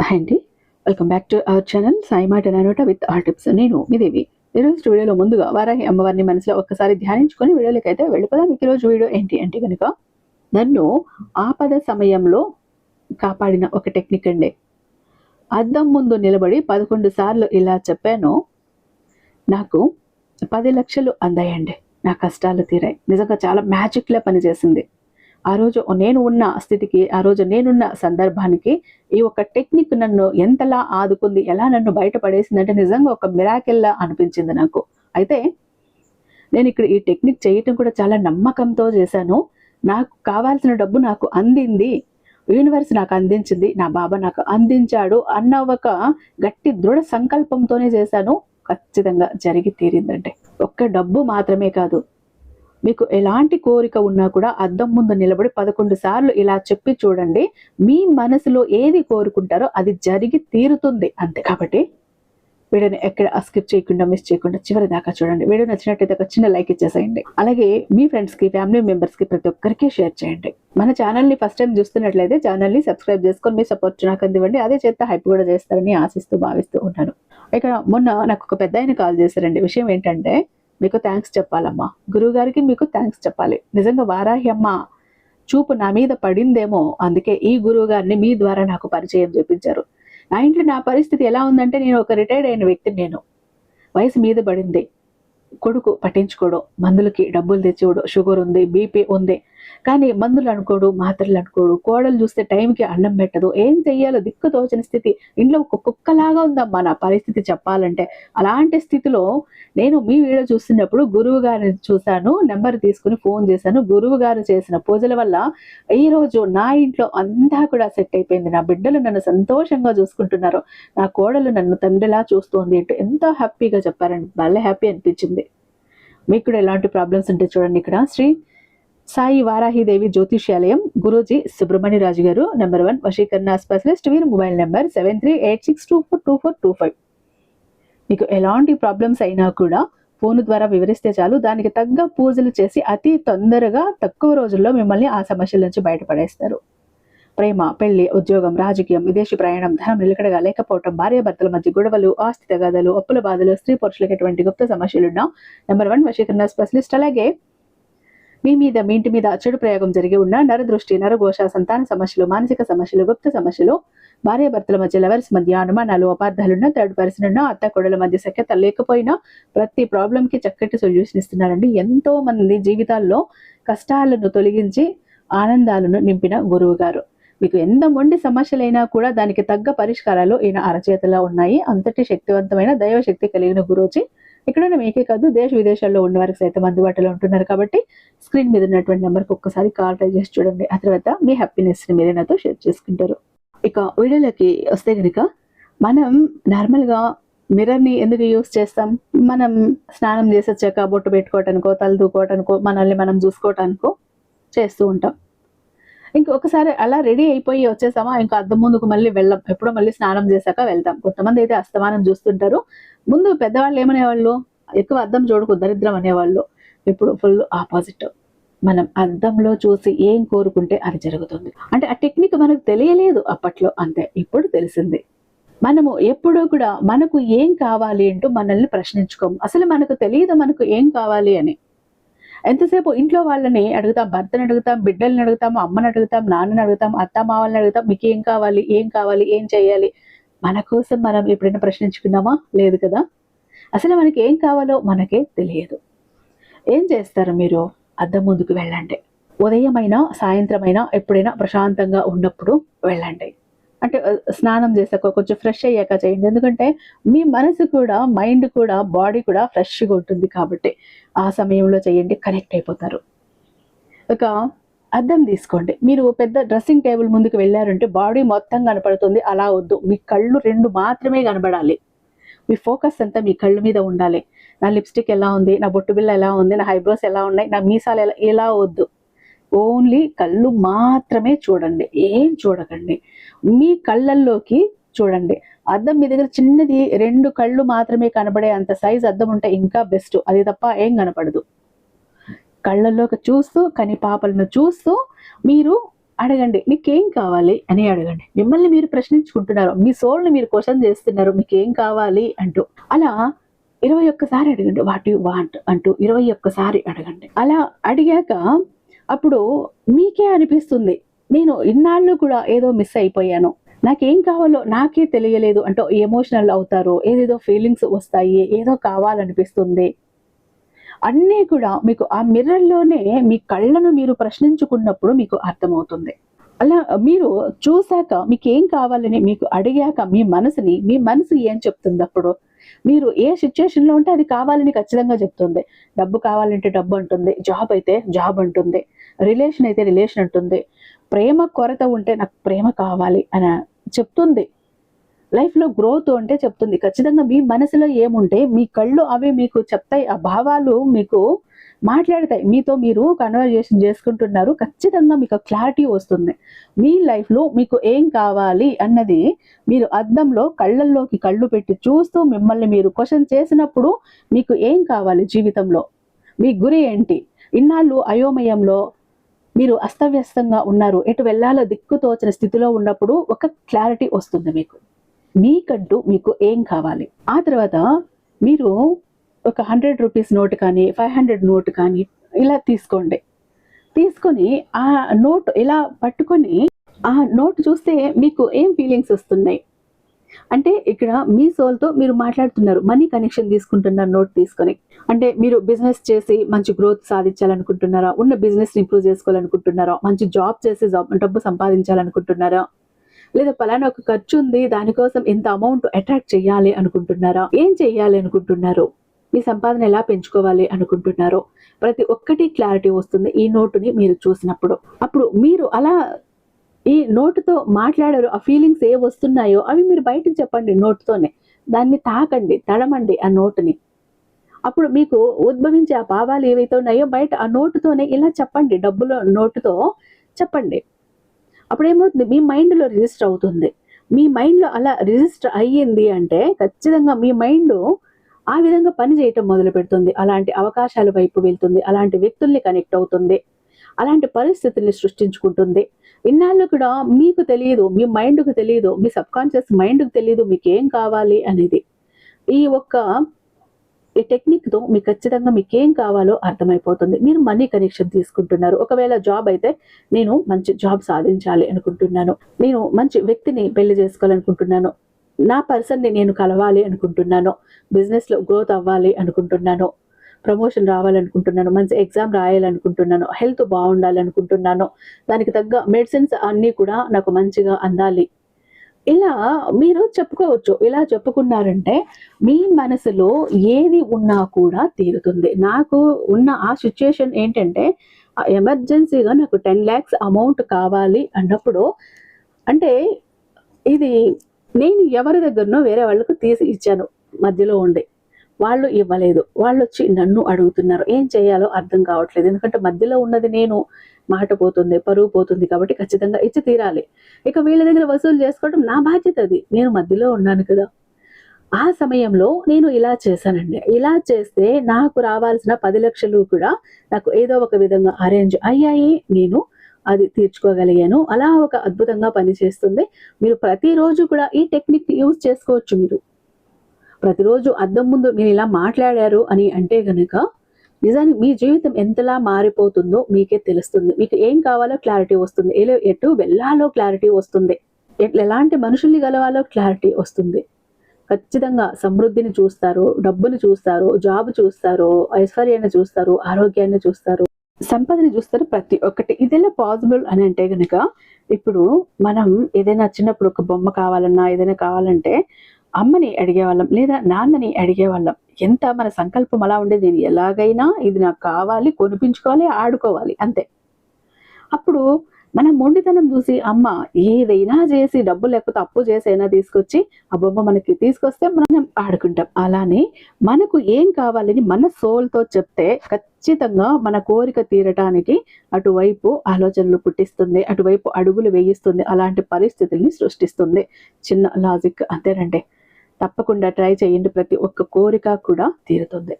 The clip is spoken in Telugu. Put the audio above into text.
హాయ్ అండి, welcome back to our channel Sai మాట నానోట విత్ ఆర్ టిప్స్. నేను మీ దేవి. ఈరోజు వీడియోలో ముందుగా వారాహి అమ్మవారిని మనసులో ఒక్కసారి ధ్యానించుకొని వీడియోలోకి అయితే వెళ్ళిపోదాం. మీకు ఈరోజు వీడియో ఏంటి అంటే కనుక, నన్ను ఆపద సమయంలో కాపాడిన ఒక టెక్నిక్ అండి. అద్దం ముందు నిలబడి 11 సార్లు ఇలా చెప్పాను, నాకు 10 లక్షలు అందాయండి. నా కష్టాలు తీరాయి. నిజంగా చాలా మ్యాజిక్లా పనిచేసింది. ఆ రోజు నేను ఉన్న స్థితికి, ఆ రోజు నేనున్న సందర్భానికి ఈ ఒక టెక్నిక్ నన్ను ఎంతలా ఆదుకుంది, ఎలా నన్ను బయటపడేసిందంటే నిజంగా ఒక మిరాకిల్లా అనిపించింది నాకు. అయితే నేను ఇక్కడ ఈ టెక్నిక్ చేయటం కూడా చాలా నమ్మకంతో చేశాను. నాకు కావాల్సిన డబ్బు నాకు అందింది, యూనివర్స్ నాకు అందించింది, నా బాబా నాకు అందించాడు అన్న ఒక గట్టి దృఢ సంకల్పంతోనే చేశాను. ఖచ్చితంగా జరిగి తీరిందండి. ఒక్క డబ్బు మాత్రమే కాదు, మీకు ఎలాంటి కోరిక ఉన్నా కూడా అద్దం ముందు నిలబడి 11 సార్లు ఇలా చెప్పి చూడండి. మీ మనసులో ఏది కోరుకుంటారో అది జరిగి తీరుతుంది అంతే. కాబట్టి వీడియోని ఎక్కడ స్కిప్ చేయకుండా, మిస్ చేయకుండా చివరి దాకా చూడండి. వీడియో నచ్చినట్టయితే ఒక చిన్న లైక్ ఇచ్చేసేయండి. అలాగే మీ ఫ్రెండ్స్ కి, ఫ్యామిలీ మెంబర్స్ కి, ప్రతి ఒక్కరికి షేర్ చేయండి. మన ఛానల్ ని ఫస్ట్ టైం చూస్తున్నట్లయితే ఛానల్ ని సబ్స్క్రైబ్ చేసుకొని మీ సపోర్ట్ నాకు అందివ్వండి. అదే చేత హైప్ కూడా చేస్తారని ఆశిస్తూ భావిస్తూ ఉన్నాను. ఇక్కడ మొన్న నాకు ఒక పెద్ద ఆయన కాల్ చేశారండి. విషయం ఏంటంటే, మీకు థ్యాంక్స్ చెప్పాలమ్మా, గురువుగారికి మీకు థ్యాంక్స్ చెప్పాలి. నిజంగా వారాహి అమ్మ చూపు నా మీద పడిందేమో, అందుకే ఈ గురువు గారిని మీ ద్వారా నాకు పరిచయం చేపించారు. నా ఇంట్లో నా పరిస్థితి ఎలా ఉందంటే, నేను ఒక రిటైర్డ్ అయిన వ్యక్తిని. నేను వయసు మీద పడింది, కొడుకు పట్టించుకోడు, మందులకి డబ్బులు తెచ్చివ్వడు, షుగర్ ఉంది, బీపీ ఉంది, కానీ మందులు అనుకోడు, మాత్రలు అనుకోడు, కోడలు చూస్తే టైంకి అన్నం పెట్టదు, ఏం చెయ్యాలో దిక్కు తోచని స్థితి. ఇంట్లో ఒక కుక్కలాగా ఉందమ్మా నా పరిస్థితి చెప్పాలంటే. అలాంటి స్థితిలో నేను మీ వీడియో చూస్తున్నప్పుడు గురువు గారిని చూశాను, నెంబర్ తీసుకుని ఫోన్ చేశాను. గురువు గారు చేసిన పూజల వల్ల ఈ రోజు నా ఇంట్లో అంతా కూడా సెట్ అయిపోయింది. నా బిడ్డలు నన్ను సంతోషంగా చూసుకుంటున్నారు, నా కోడలు నన్ను తండ్రిలా చూస్తోంది అంటే ఎంతో హ్యాపీగా చెప్పారండి. భలే హ్యాపీ అనిపించింది. మీకు కూడా ఎలాంటి ప్రాబ్లమ్స్ ఉంటే చూడండి, ఇక్కడ శ్రీ సాయి వారాహిదేవి జ్యోతిష్యాలయం, గురూజీ సుబ్రహ్మణ్యరాజు గారు, నెంబర్ 1 వశీకరణ స్పెషలిస్ట్. వీరి మొబైల్ నెంబర్ 7386242425. మీకు ఎలాంటి ప్రాబ్లమ్స్ అయినా కూడా ఫోన్ ద్వారా వివరిస్తే చాలు, దానికి తగ్గ పూజలు చేసి అతి తొందరగా తక్కువ రోజుల్లో మిమ్మల్ని ఆ సమస్యల నుంచి బయటపడేస్తారు. ప్రేమ, పెళ్లి, ఉద్యోగం, రాజకీయం, విదేశీ ప్రయాణం, ధనం నిలకడగా లేకపోవటం, భార్యాభర్తల మధ్య గొడవలు, ఆస్తి తగాదాలు, అప్పుల బాధలు, స్త్రీ పురుషులకు ఎటువంటి గుప్త సమస్యలున్నా నెంబర్ 1 వశీకరణ స్పెషలిస్ట్. అలాగే మీ ఇంటి మీద చెడు ప్రయోగం జరిగి ఉన్న నరదృష్టి, నరఘోష, సంతాన సమస్యలు, మానసిక సమస్యలు, గుప్త సమస్యలు, భార్యాభర్తల మధ్య, లవర్స్ మధ్య అనుమానాలు, అపార్థాలున్నా, థర్డ్ పర్సన్ ఉన్నా, అత్త కొడల మధ్య సఖ్యత లేకపోయినా ప్రతి ప్రాబ్లం కి చక్కటి సొల్యూషన్ ఇస్తున్నారండి. ఎంతో మంది జీవితాల్లో కష్టాలను తొలగించి ఆనందాలను నింపిన గురువు గారు. మీకు ఎంత మొండి సమస్యలైనా కూడా దానికి తగ్గ పరిష్కారాలు ఈయన అరచేతిలో ఉన్నాయి. అంతటి శక్తివంతమైన దైవశక్తి కలిగిన గురూజీ ఇక్కడ మీకే కాదు, దేశ విదేశాల్లో ఉన్న వారికి సైతం అందుబాటులో ఉంటున్నారు. కాబట్టి స్క్రీన్ మీద ఉన్నటువంటి నెంబర్కి ఒక్కసారి కాల్ ట్రై చేసి చూడండి. ఆ తర్వాత మీ హ్యాపీనెస్ ని మీరే నాతో షేర్ చేసుకుంటారు. ఇక వీడియోలోకి వస్తే కనుక, మనం నార్మల్గా మిర్రర్ని ఎందుకు యూస్ చేస్తాం? మనం స్నానం చేసి వచ్చాక బొట్టు పెట్టుకోవటానికో, తల దూకోవటానికో, మనల్ని మనం చూసుకోవటానికో చేస్తూ ఉంటాం. ఇంకొకసారి అలా రెడీ అయిపోయి వచ్చేసామా, ఇంకా అద్దం ముందుకు మళ్ళీ వెళ్ళాం. ఎప్పుడో మళ్ళీ స్నానం చేశాక వెళ్తాం. కొంతమంది అయితే అస్తమానం చూస్తుంటారు. ముందు పెద్దవాళ్ళు ఏమనేవాళ్ళు, ఎక్కువ అద్దం చూడకు దరిద్రం అనేవాళ్ళు. ఇప్పుడు ఫుల్ ఆపోజిట్. మనం అద్దంలో చూసి ఏం కోరుకుంటే అది జరుగుతుంది. అంటే ఆ టెక్నిక్ మనకు తెలియలేదు అప్పట్లో, అంతే. ఇప్పుడు తెలిసింది. మనము ఎప్పుడూ కూడా మనకు ఏం కావాలి అంటూ మనల్ని ప్రశ్నించుకోము. అసలు మనకు తెలియదు మనకు ఏం కావాలి అని. ఎంతసేపు ఇంట్లో వాళ్ళని అడుగుతాం, భర్తని అడుగుతాం, బిడ్డల్ని అడుగుతాము, అమ్మని అడుగుతాం, నాన్నని అడుగుతాం, అత్త మావల్ని అడుగుతాం, మీకు ఏం కావాలి, ఏం కావాలి, ఏం చేయాలి. మన కోసం మనం ఎప్పుడైనా ప్రశ్నించుకున్నామా? లేదు కదా. అసలు మనకి ఏం కావాలో మనకే తెలియదు. ఏం చేస్తారు మీరు? అద్దం ముందుకు వెళ్ళండి. ఉదయమైనా సాయంత్రమైనా ఎప్పుడైనా ప్రశాంతంగా ఉన్నప్పుడు వెళ్ళండి. అంటే స్నానం చేసాక కొంచెం ఫ్రెష్ అయ్యాక చేయండి. ఎందుకంటే మీ మనసు కూడా, మైండ్ కూడా, బాడీ కూడా ఫ్రెష్గా ఉంటుంది. కాబట్టి ఆ సమయంలో చేయండి, కనెక్ట్ అయిపోతారు. ఒక అద్దం తీసుకోండి. మీరు పెద్ద డ్రెస్సింగ్ టేబుల్ ముందుకు వెళ్ళారంటే బాడీ మొత్తం కనపడుతుంది, అలా వద్దు. మీ కళ్ళు 2 మాత్రమే కనబడాలి. మీ ఫోకస్ అంతా మీ కళ్ళ మీద ఉండాలి. నా లిప్స్టిక్ ఎలా ఉంది, నా బొట్టు బిల్ల ఎలా ఉంది, నా ఐబ్రోస్ ఎలా ఉన్నాయి, నా మీసాలు ఎలా వద్దు. ఓన్లీ కళ్ళు మాత్రమే చూడండి, ఏం చూడకండి. మీ కళ్ళల్లోకి చూడండి. అద్దం మీ దగ్గర చిన్నది 2 కళ్ళు మాత్రమే కనబడే అంత సైజ్ అద్దం ఉంటే ఇంకా బెస్ట్. అది తప్ప ఏం కనపడదు. కళ్ళల్లోకి చూస్తూ, కని పాపలను చూస్తూ మీరు అడగండి, మీకేం కావాలి అని అడగండి. మిమ్మల్ని మీరు ప్రశ్నించుకుంటున్నారు, మీ సోల్ని మీరు క్వశ్చన్ చేస్తున్నారు, మీకేం కావాలి అంటూ. అలా 21 సారి అడగండి, వాట్ యు వాంట్ అంటూ 21 సారి అడగండి. అలా అడిగాక అప్పుడు మీకే అనిపిస్తుంది, నేను ఇన్నాళ్ళు కూడా ఏదో మిస్ అయిపోయాను, నాకేం కావాలో నాకే తెలియలేదు అంటూ ఎమోషనల్ అవుతారు, ఏదేదో ఫీలింగ్స్ వస్తాయి, ఏదో కావాలనిపిస్తుంది. అన్నీ కూడా మీకు ఆ మిర్రర్‌లోనే మీ కళ్ళను మీరు ప్రశ్నించుకున్నప్పుడు మీకు అర్థమవుతుంది. అలా మీరు చూసాక మీకేం కావాలని మీకు అడిగాక మీ మనసు ఏం చెప్తుందప్పుడు? మీరు ఏ సిట్యుయేషన్‌లో ఉంటే అది కావాలని ఖచ్చితంగా చెప్తుంది. డబ్బు కావాలంటే డబ్బు అంటుంది. జాబ్ అయితే జాబ్ అంటుంది. రిలేషన్ అయితే రిలేషన్ అంటుంది. ప్రేమ కొరత ఉంటే నాకు ప్రేమ కావాలి అని చెప్తుంది. లైఫ్‌లో గ్రోత్ అంటే చెప్తుంది. ఖచ్చితంగా మీ మనసులో ఏముంటే మీ కళ్ళు అవే మీకు చెప్తాయి. ఆ భావాలు మీకు మాట్లాడతాయి. మీతో మీరు కన్వర్జేషన్ చేసుకుంటున్నారు. ఖచ్చితంగా మీకు క్లారిటీ వస్తుంది. మీ లైఫ్‌లో మీకు ఏం కావాలి అన్నది మీరు అద్దంలో కళ్ళల్లోకి కళ్ళు పెట్టి చూస్తూ మిమ్మల్ని మీరు క్వెషన్ చేసినప్పుడు మీకు ఏం కావాలి జీవితంలో? మీ గురి ఏంటి? ఇన్నాళ్ళు అయోమయంలో మీరు అస్తవ్యస్తంగా ఉన్నారు. ఎటు వెళ్ళాలో దిక్కుతోచని స్థితిలో ఉన్నప్పుడు ఒక క్లారిటీ వస్తుంది మీకు. మీకంటూ మీకు ఏం కావాలి? ఆ తర్వాత మీరు ఒక 100 రూపీస్ నోట్ కానీ, 500 నోట్ కానీ ఇలా తీసుకోండి. తీసుకొని ఆ నోట్ ఇలా పట్టుకొని ఆ నోట్ చూస్తే మీకు ఏం ఫీలింగ్స్ వస్తున్నాయి? అంటే ఇక్కడ మీ సోల్‌తో మీరు మాట్లాడుతున్నారు. మనీ కనెక్షన్ తీసుకుంటున్నారు నోట్ తీసుకొని. అంటే మీరు బిజినెస్ చేసి మంచి గ్రోత్ సాధించాలనుకుంటున్నారా? ఉన్న బిజినెస్‌ని ఇంప్రూవ్ చేసుకోవాలనుకుంటున్నారా? మంచి జాబ్ చేసి డబ్బు సంపాదించాలనుకుంటున్నారా? లేదా పలానా ఒక ఖర్చు ఉంది, దానికోసం ఇంత అమౌంట్ అట్రాక్ట్ చేయాలి అనుకుంటున్నారా? ఏం చేయాలి అనుకుంటున్నారు? మీ సంపాదన ఎలా పెంచుకోవాలి అనుకుంటున్నారో ప్రతి ఒక్కటి క్లారిటీ వస్తుంది ఈ నోటుని మీరు చూసినప్పుడు. అప్పుడు మీరు అలా ఈ నోటుతో మాట్లాడారు, ఆ ఫీలింగ్స్ ఏ వస్తున్నాయో అవి మీరు బయటకు చెప్పండి నోటుతోనే. దాన్ని తాకండి, తడమండి ఆ నోటుని. అప్పుడు మీకు ఉద్భవించే ఆ భావాలు ఏవైతే ఉన్నాయో బయట ఆ నోటుతోనే ఇలా చెప్పండి, డబ్బులో నోటుతో చెప్పండి. అప్పుడేమవుతుంది, మీ మైండ్‌లో రిజిస్టర్ అవుతుంది. మీ మైండ్‌లో అలా రిజిస్టర్ అయ్యింది అంటే ఖచ్చితంగా మీ మైండు ఆ విధంగా పని చేయటం మొదలుపెడుతుంది. అలాంటి అవకాశాల వైపు వెళ్తుంది. అలాంటి వ్యక్తుల్ని కనెక్ట్ అవుతుంది. అలాంటి పరిస్థితుల్ని సృష్టించుకుంటుంది. ఇన్నాళ్ళు కూడా మీకు తెలియదు, మీ మైండ్‌కు తెలియదు, మీ సబ్‌కాన్షియస్ మైండ్‌కు తెలియదు మీకేం కావాలి అనేది. ఈ టెక్నిక్‌తో మీకు ఖచ్చితంగా మీకేం కావాలో అర్థమైపోతుంది. మీరు మనీ కనెక్షన్ తీసుకుంటున్నారు. ఒకవేళ జాబ్ అయితే నేను మంచి జాబ్ సాధించాలి అనుకుంటున్నాను. నేను మంచి వ్యక్తిని పెళ్లి చేసుకోవాలనుకుంటున్నాను. నా పర్సన్‌ని నేను కలవాలి అనుకుంటున్నాను. బిజినెస్‌లో గ్రోత్ అవ్వాలి అనుకుంటున్నాను. ప్రమోషన్ రావాలనుకుంటున్నాను. మంచి ఎగ్జామ్ రాయాలనుకుంటున్నాను. హెల్త్ బాగుండాలనుకుంటున్నాను. దానికి తగ్గ మెడిసిన్స్ అన్నీ కూడా నాకు మంచిగా అందాలి. ఇలా మీరు చెప్పుకోవచ్చు. ఇలా చెప్పుకున్నారంటే మీ మనసులో ఏది ఉన్నా కూడా తీరుతుంది. నాకు ఉన్న ఆ సిట్యుయేషన్ ఏంటంటే ఎమర్జెన్సీగా నాకు 10 lakhs అమౌంట్ కావాలి అన్నప్పుడు, అంటే ఇది నేను ఎవరి దగ్గరనో వేరే వాళ్ళకు తీసి ఇచ్చాను మధ్యలో ఉండి. వాళ్ళు ఇవ్వలేదు. వాళ్ళొచ్చి నన్ను అడుగుతున్నారు. ఏం చేయాలో అర్థం కావట్లేదు. ఎందుకంటే మధ్యలో ఉన్నది నేను. మాట పోతుంది, పరువు పోతుంది కాబట్టి ఖచ్చితంగా ఇచ్చి తీరాలి. ఇక వీళ్ళ దగ్గర వసూలు చేసుకోవడం నా బాధ్యత అది. నేను మధ్యలో ఉన్నాను కదా! ఆ సమయంలో నేను ఇలా చేశానండి. ఇలా చేస్తే నాకు రావాల్సిన 10 లక్షలు కూడా నాకు ఏదో ఒక విధంగా అరేంజ్ అయ్యాయి. నేను అది తీర్చుకోగలిగాను. అలా ఒక అద్భుతంగా పనిచేస్తుంది. మీరు ప్రతిరోజు కూడా ఈ టెక్నిక్ యూజ్ చేసుకోవచ్చు మీరు. ప్రతిరోజు అద్దం ముందు మీరు ఇలా మాట్లాడారు అని అంటే గనక నిజానికి మీ జీవితం ఎంతలా మారిపోతుందో మీకే తెలుస్తుంది. మీకు ఏం కావాలో క్లారిటీ వస్తుంది. ఎటు వెళ్ళాలో క్లారిటీ వస్తుంది. ఎలాంటి మనుషుల్ని కలవాలో క్లారిటీ వస్తుంది. ఖచ్చితంగా సమృద్ధిని చూస్తారు, డబ్బుని చూస్తారు, జాబ్ చూస్తారు, ఐశ్వర్యాన్ని చూస్తారు, ఆరోగ్యాన్ని చూస్తారు, సంపదని చూస్తారు, ప్రతి ఒక్కటి. ఇదెలా పాసిబుల్ అని అంటే గనక ఇప్పుడు మనం ఏదైనా చిన్నప్పుడు ఒక బొమ్మ కావాలన్నా ఏదైనా కావాలంటే అమ్మని అడిగేవాళ్ళం లేదా నాన్నని అడిగేవాళ్ళం. ఎంత మన సంకల్పం అలా ఉండేది, నేను ఎలాగైనా ఇది నాకు కావాలి, కొనిపించుకోవాలి, ఆడుకోవాలి అంతే. అప్పుడు మన మొండితనం చూసి అమ్మ ఏదైనా చేసి డబ్బు లేకపోతే అప్పు చేసి అయినా తీసుకొచ్చి ఆ బొమ్మ మనకి తీసుకొస్తే మనం ఆడుకుంటాం. అలానే మనకు ఏం కావాలని మన సోల్తో చెప్తే ఖచ్చితంగా మన కోరిక తీరటానికి అటువైపు ఆలోచనలు పుట్టిస్తుంది, అటువైపు అడుగులు వేయిస్తుంది, అలాంటి పరిస్థితుల్ని సృష్టిస్తుంది. చిన్న లాజిక్ అంతేనండి. తప్పకుండా ట్రై చేయండి. ప్రతి ఒక్క కోరిక కూడా తీరుతుంది.